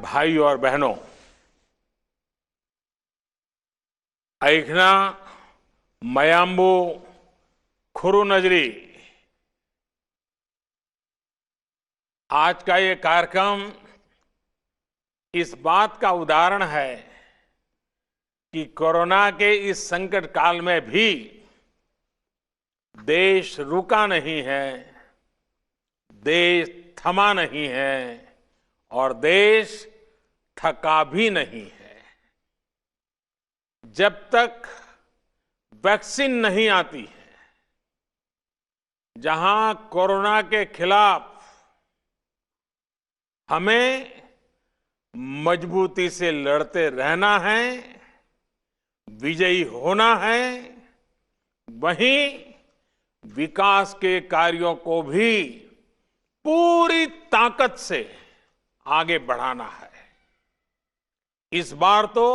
भाई और बहनों, ऐखना मयांबू खुरुनजरी, आज का ये कार्यक्रम इस बात का उदाहरण है कि कोरोना के इस संकट काल में भी देश रुका नहीं है, देश थमा नहीं है और देश थका भी नहीं है। जब तक वैक्सीन नहीं आती है, जहां कोरोना के खिलाफ हमें मजबूती से लड़ते रहना है, विजयी होना है, वहीं विकास के कार्यों को भी पूरी ताकत से आगे बढ़ाना है। इस बार तो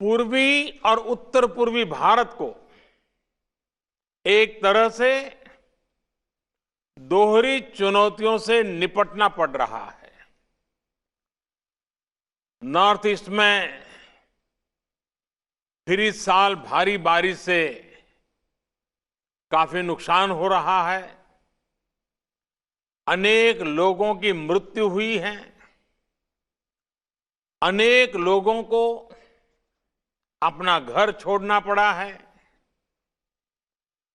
पूर्वी और उत्तर पूर्वी भारत को एक तरह से दोहरी चुनौतियों से निपटना पड़ रहा है। नॉर्थ ईस्ट में फिर इस साल भारी बारिश से काफी नुकसान हो रहा है, अनेक लोगों की मृत्यु हुई है, अनेक लोगों को अपना घर छोड़ना पड़ा है।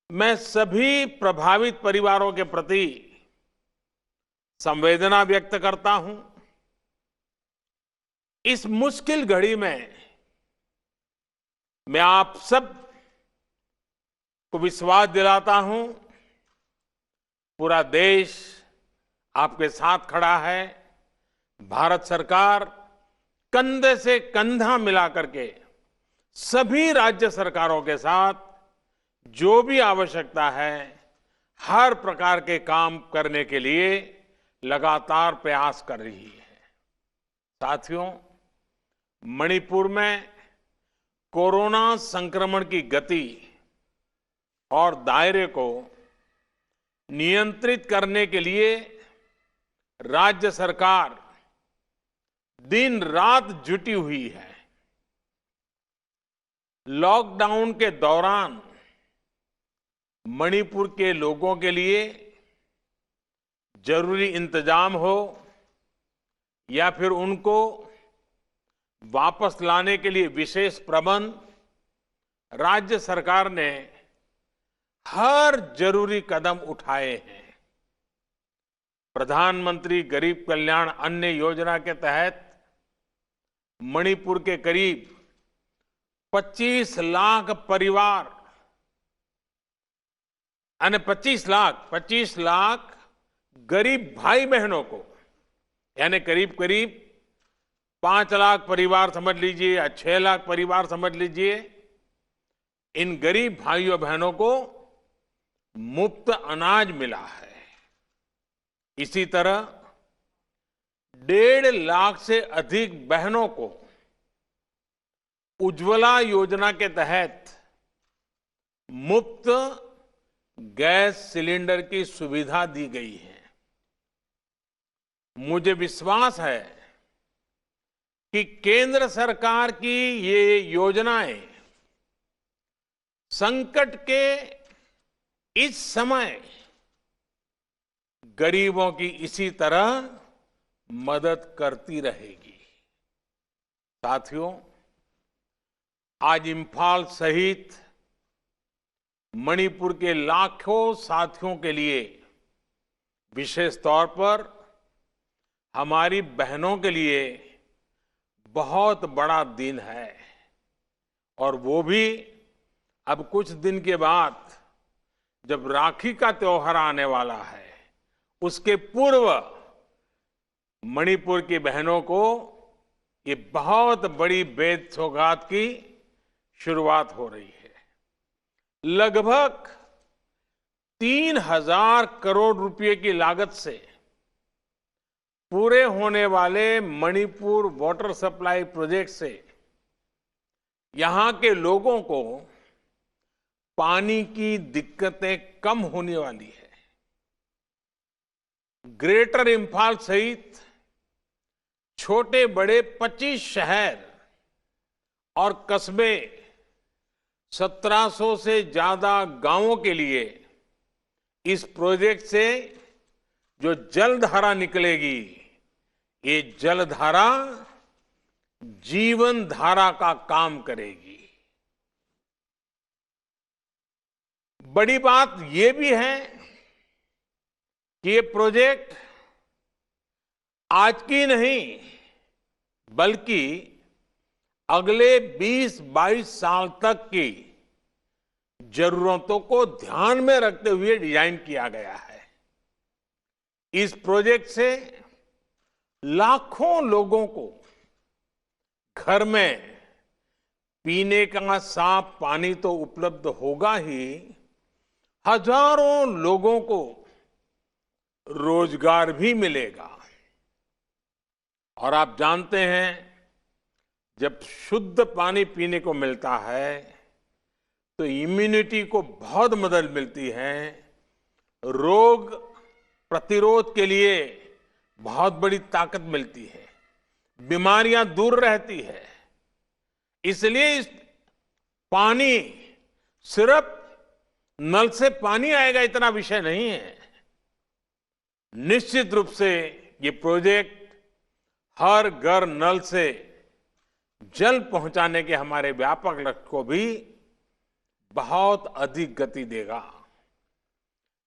मैं सभी प्रभावित परिवारों के प्रति संवेदना व्यक्त करता हूं। इस मुश्किल घड़ी में मैं आप सब को विश्वास दिलाता हूं, पूरा देश आपके साथ खड़ा है। भारत सरकार कंधे से कंधा मिला करके सभी राज्य सरकारों के साथ जो भी आवश्यकता है, हर प्रकार के काम करने के लिए लगातार प्रयास कर रही है। साथियों, मणिपुर में कोरोना संक्रमण की गति और दायरे को नियंत्रित करने के लिए राज्य सरकार दिन रात जुटी हुई है। लॉकडाउन के दौरान मणिपुर के लोगों के लिए जरूरी इंतजाम हो या फिर उनको वापस लाने के लिए विशेष प्रबंध राज्य सरकार ने हर जरूरी कदम उठाए हैं। प्रधानमंत्री गरीब कल्याण अन्न योजना के तहत मणिपुर के करीब 25 लाख परिवार 25 लाख गरीब भाई बहनों को, यानी करीब करीब 5 लाख परिवार समझ लीजिए या 6 लाख परिवार समझ लीजिए, इन गरीब भाइयों बहनों को मुफ्त अनाज मिला है। इसी तरह 1.5 लाख से अधिक बहनों को उज्ज्वला योजना के तहत मुफ्त गैस सिलेंडर की सुविधा दी गई है। मुझे विश्वास है कि केंद्र सरकार की ये योजनाएं संकट के इस समय गरीबों की इसी तरह मदद करती रहेगी। साथियों, आज इंफाल सहित मणिपुर के लाखों साथियों के लिए, विशेष तौर पर हमारी बहनों के लिए बहुत बड़ा दिन है। और वो भी अब कुछ दिन के बाद, जब राखी का त्योहार आने वाला है, उसके पूर्व मणिपुर की बहनों को ये बहुत बड़ी बेद सौगात की शुरुआत हो रही है। लगभग 3,000 करोड़ रुपए की लागत से पूरे होने वाले मणिपुर वाटर सप्लाई प्रोजेक्ट से यहां के लोगों को पानी की दिक्कतें कम होने वाली है। ग्रेटर इंफाल सहित छोटे बड़े 25 शहर और कस्बे, 1700 से ज्यादा गांवों के लिए इस प्रोजेक्ट से जो जलधारा निकलेगी, ये जलधारा जीवन धारा का काम करेगी। बड़ी बात ये भी है कि ये प्रोजेक्ट आज की नहीं बल्कि अगले 20-22 साल तक की जरूरतों को ध्यान में रखते हुए डिजाइन किया गया है। इस प्रोजेक्ट से लाखों लोगों को घर में पीने का साफ पानी तो उपलब्ध होगा ही, हजारों लोगों को रोजगार भी मिलेगा। और आप जानते हैं, जब शुद्ध पानी पीने को मिलता है तो इम्यूनिटी को बहुत मदद मिलती है, रोग प्रतिरोध के लिए बहुत बड़ी ताकत मिलती है, बीमारियां दूर रहती है। इसलिए इस पानी सिर्फ नल से पानी आएगा इतना विषय नहीं है। निश्चित रूप से ये प्रोजेक्ट हर घर नल से जल पहुंचाने के हमारे व्यापक लक्ष्य को भी बहुत अधिक गति देगा।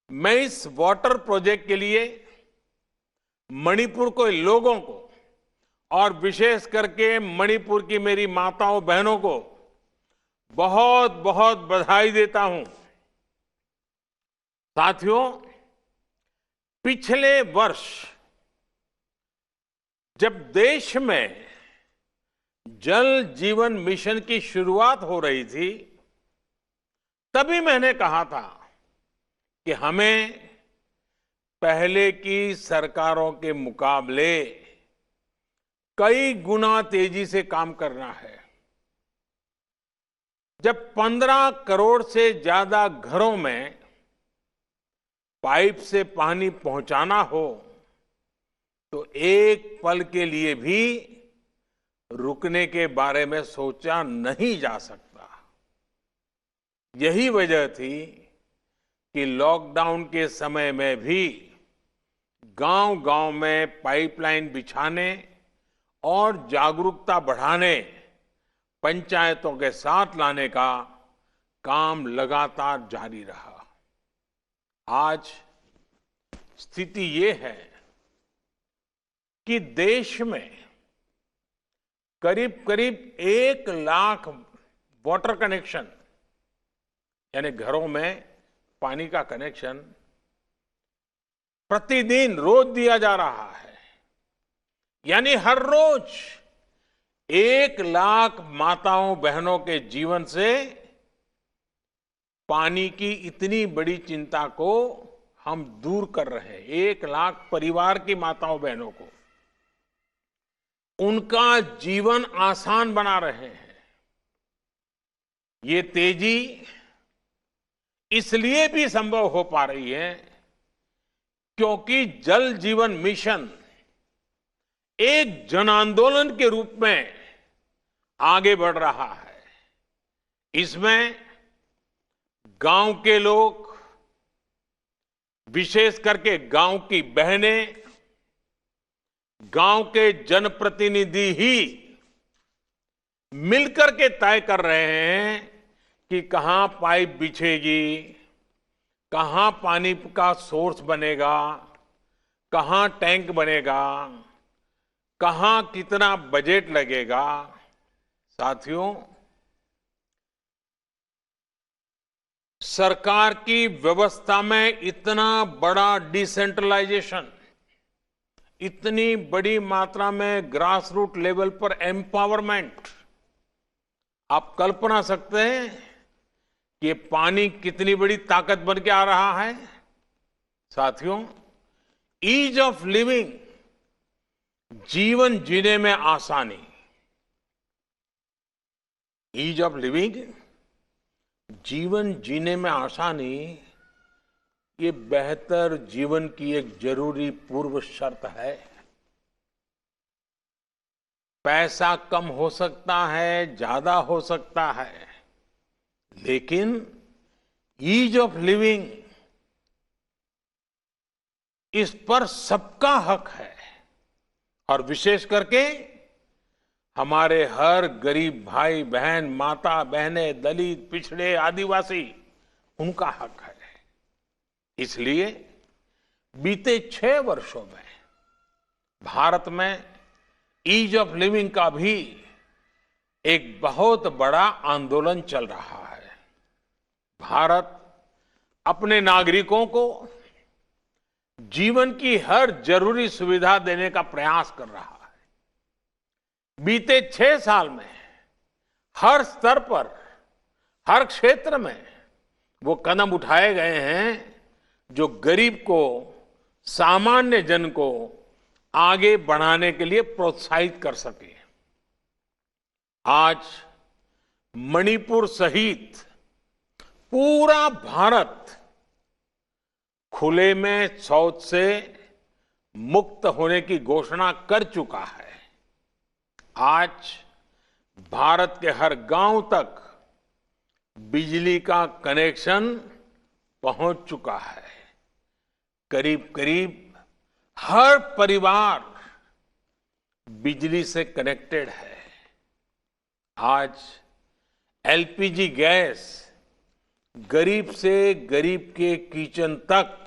मैं इस वाटर प्रोजेक्ट के लिए मणिपुर के लोगों को और विशेष करके मणिपुर की मेरी माताओं बहनों को बहुत बहुत बधाई देता हूं। साथियों, पिछले वर्ष जब देश में जल जीवन मिशन की शुरुआत हो रही थी, तभी मैंने कहा था कि हमें पहले की सरकारों के मुकाबले कई गुना तेजी से काम करना है। जब 15 करोड़ से ज्यादा घरों में पाइप से पानी पहुंचाना हो तो एक पल के लिए भी रुकने के बारे में सोचा नहीं जा सकता। यही वजह थी कि लॉकडाउन के समय में भी गांव-गांव में पाइपलाइन बिछाने और जागरूकता बढ़ाने, पंचायतों के साथ लाने का काम लगातार जारी रहा। आज स्थिति ये है कि देश में करीब करीब 1 लाख वाटर कनेक्शन, यानी घरों में पानी का कनेक्शन प्रतिदिन रोज दिया जा रहा है। यानी हर रोज 1 लाख माताओं बहनों के जीवन से पानी की इतनी बड़ी चिंता को हम दूर कर रहे हैं। 1 लाख परिवार की माताओं बहनों को उनका जीवन आसान बना रहे हैं। ये तेजी इसलिए भी संभव हो पा रही है क्योंकि जल जीवन मिशन एक जन आंदोलन के रूप में आगे बढ़ रहा है। इसमें गांव के लोग, विशेष करके गांव की बहनें, गांव के जनप्रतिनिधि ही मिलकर के तय कर रहे हैं कि कहां पाइप बिछेगी, कहां पानी का सोर्स बनेगा, कहां टैंक बनेगा, कहां कितना बजट लगेगा। साथियों, सरकार की व्यवस्था में इतना बड़ा डिसेंट्रलाइजेशन, इतनी बड़ी मात्रा में ग्रास रूट लेवल पर एम्पावरमेंट, आप कल्पना सकते हैं कि ये पानी कितनी बड़ी ताकत बन के आ रहा है। साथियों, ईज ऑफ लिविंग, जीवन जीने में आसानी, ईज ऑफ लिविंग, जीवन जीने में आसानी, ये बेहतर जीवन की एक जरूरी पूर्व शर्त है। पैसा कम हो सकता है, ज्यादा हो सकता है, लेकिन ईज ऑफ लिविंग, इस पर सबका हक है। और विशेष करके हमारे हर गरीब भाई बहन, माता बहनें, दलित, पिछड़े, आदिवासी, उनका हक है। इसलिए बीते 6 वर्षों में भारत में ईज ऑफ लिविंग का भी एक बहुत बड़ा आंदोलन चल रहा है। भारत अपने नागरिकों को जीवन की हर जरूरी सुविधा देने का प्रयास कर रहा है। बीते 6 साल में हर स्तर पर, हर क्षेत्र में वो कदम उठाए गए हैं जो गरीब को, सामान्य जन को आगे बढ़ाने के लिए प्रोत्साहित कर सके। आज मणिपुर सहित पूरा भारत खुले में शौच से मुक्त होने की घोषणा कर चुका है। आज भारत के हर गांव तक बिजली का कनेक्शन पहुंच चुका है। करीब करीब हर परिवार बिजली से कनेक्टेड है। आज एलपीजी गैस गरीब से गरीब के किचन तक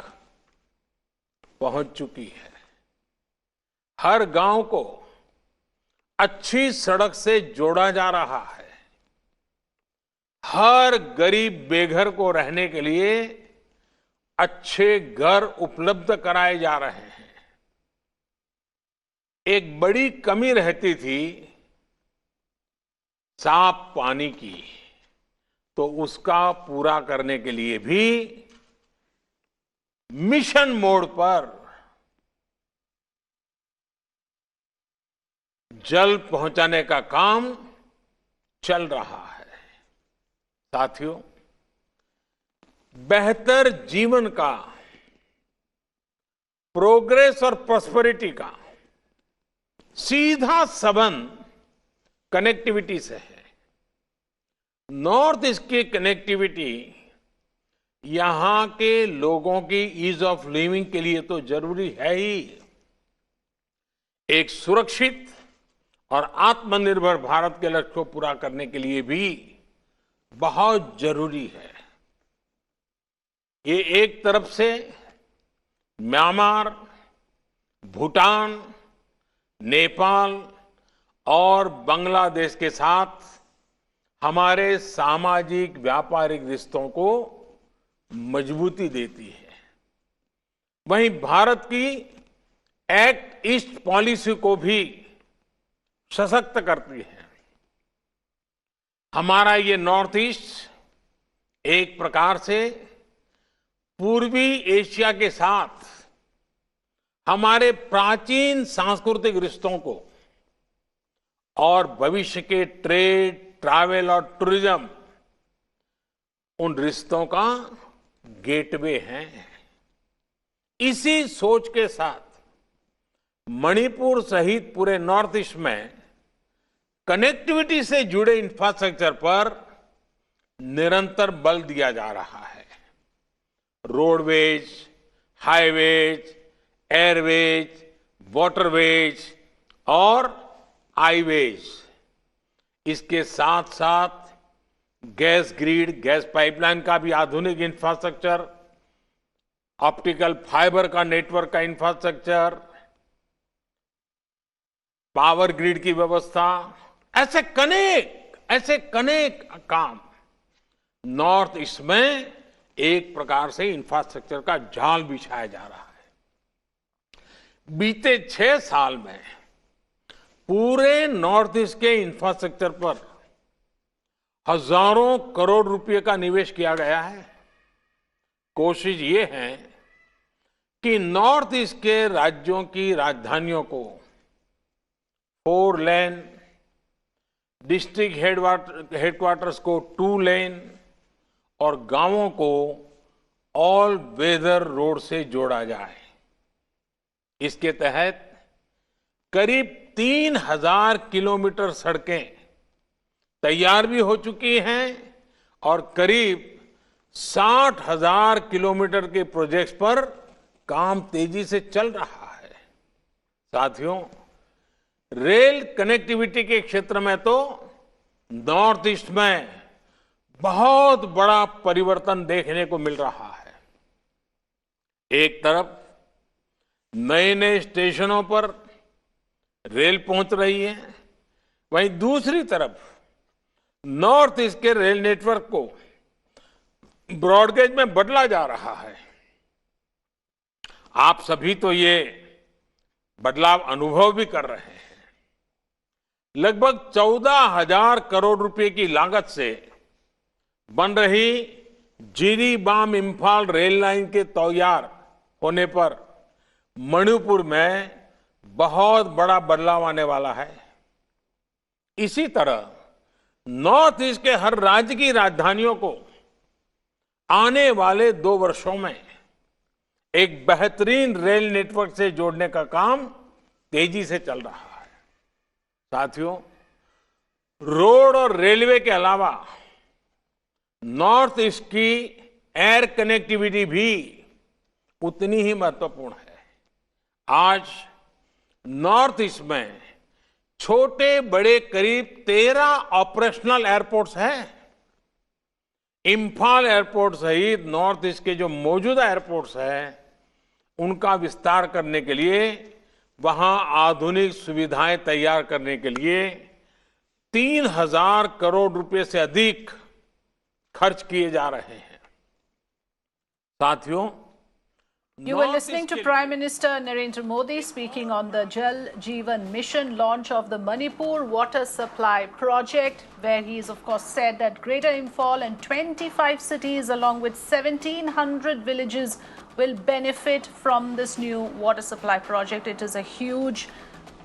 पहुंच चुकी है। हर गांव को अच्छी सड़क से जोड़ा जा रहा है। हर गरीब बेघर को रहने के लिए अच्छे घर उपलब्ध कराए जा रहे हैं। एक बड़ी कमी रहती थी साफ पानी की, तो उसका पूरा करने के लिए भी मिशन मोड पर जल पहुंचाने का काम चल रहा है। साथियों, बेहतर जीवन का, प्रोग्रेस और प्रॉस्पेरिटी का सीधा संबंध कनेक्टिविटी से है। नॉर्थ ईस्ट की कनेक्टिविटी यहां के लोगों की ईज ऑफ लिविंग के लिए तो जरूरी है ही, एक सुरक्षित और आत्मनिर्भर भारत के लक्ष्य को पूरा करने के लिए भी बहुत जरूरी है। ये एक तरफ से म्यांमार, भूटान, नेपाल और बांग्लादेश के साथ हमारे सामाजिक व्यापारिक रिश्तों को मजबूती देती है, वहीं भारत की एक्ट ईस्ट पॉलिसी को भी सशक्त करती है। हमारा ये नॉर्थ ईस्ट एक प्रकार से पूर्वी एशिया के साथ हमारे प्राचीन सांस्कृतिक रिश्तों को और भविष्य के ट्रेड, ट्रैवल और टूरिज्म, उन रिश्तों का गेटवे है। इसी सोच के साथ मणिपुर सहित पूरे नॉर्थ ईस्ट में कनेक्टिविटी से जुड़े इंफ्रास्ट्रक्चर पर निरंतर बल दिया जा रहा है। रोडवेज, हाईवेज, एयरवेज, वाटरवेज और आईवेज, इसके साथ साथ गैस ग्रिड, गैस पाइपलाइन का भी आधुनिक इंफ्रास्ट्रक्चर, ऑप्टिकल फाइबर का नेटवर्क का इंफ्रास्ट्रक्चर, पावर ग्रिड की व्यवस्था, ऐसे कनेक काम नॉर्थ ईस्ट में एक प्रकार से इंफ्रास्ट्रक्चर का जाल बिछाया जा रहा है। बीते 6 साल में पूरे नॉर्थ ईस्ट के इंफ्रास्ट्रक्चर पर हजारों करोड़ रुपए का निवेश किया गया है। कोशिश ये है कि नॉर्थ ईस्ट के राज्यों की राजधानियों को 4 लेन, डिस्ट्रिक्ट हेडक्वार्टर्स को 2 लेन और गांवों को ऑल वेदर रोड से जोड़ा जाए। इसके तहत करीब 3000 किलोमीटर सड़कें तैयार भी हो चुकी हैं और करीब 60,000 किलोमीटर के प्रोजेक्ट्स पर काम तेजी से चल रहा है। साथियों, रेल कनेक्टिविटी के क्षेत्र में तो नॉर्थ ईस्ट में बहुत बड़ा परिवर्तन देखने को मिल रहा है। एक तरफ नए नए स्टेशनों पर रेल पहुंच रही है, वहीं दूसरी तरफ नॉर्थ ईस्ट के रेल नेटवर्क को ब्रॉडगेज में बदला जा रहा है। आप सभी तो ये बदलाव अनुभव भी कर रहे हैं। लगभग 14,000 करोड़ रुपए की लागत से बन रही जिरीबाम इंफाल रेल लाइन के तैयार होने पर मणिपुर में बहुत बड़ा बदलाव आने वाला है। इसी तरह नॉर्थ ईस्ट के हर राज्य की राजधानियों को आने वाले 2 वर्षों में एक बेहतरीन रेल नेटवर्क से जोड़ने का काम तेजी से चल रहा है। साथियों, रोड और रेलवे के अलावा नॉर्थ ईस्ट की एयर कनेक्टिविटी भी उतनी ही महत्वपूर्ण है। आज नॉर्थ ईस्ट में छोटे बड़े करीब 13 ऑपरेशनल एयरपोर्ट्स हैं। इंफाल एयरपोर्ट सहित नॉर्थ ईस्ट के जो मौजूदा एयरपोर्ट्स हैं, उनका विस्तार करने के लिए, वहां आधुनिक सुविधाएं तैयार करने के लिए 3,000 करोड़ रुपए से अधिक खर्च किए जा रहे हैं। साथियों, you were listening to Prime Minister Narendra Modi speaking on the Jal Jeevan Mission launch of the Manipur water supply project, where he has of course said that Greater Imphal and 25 cities along with 1,700 villages will benefit from this new water supply project. It is a huge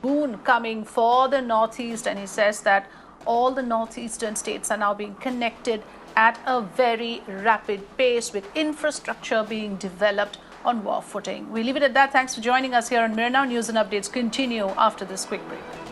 boon coming for the Northeast, and he says that all the northeastern states are now being connected at a very rapid pace with infrastructure being developed on war footing. We leave it at that. Thanks for joining us here on Mirror Now. News and updates continue after this quick break.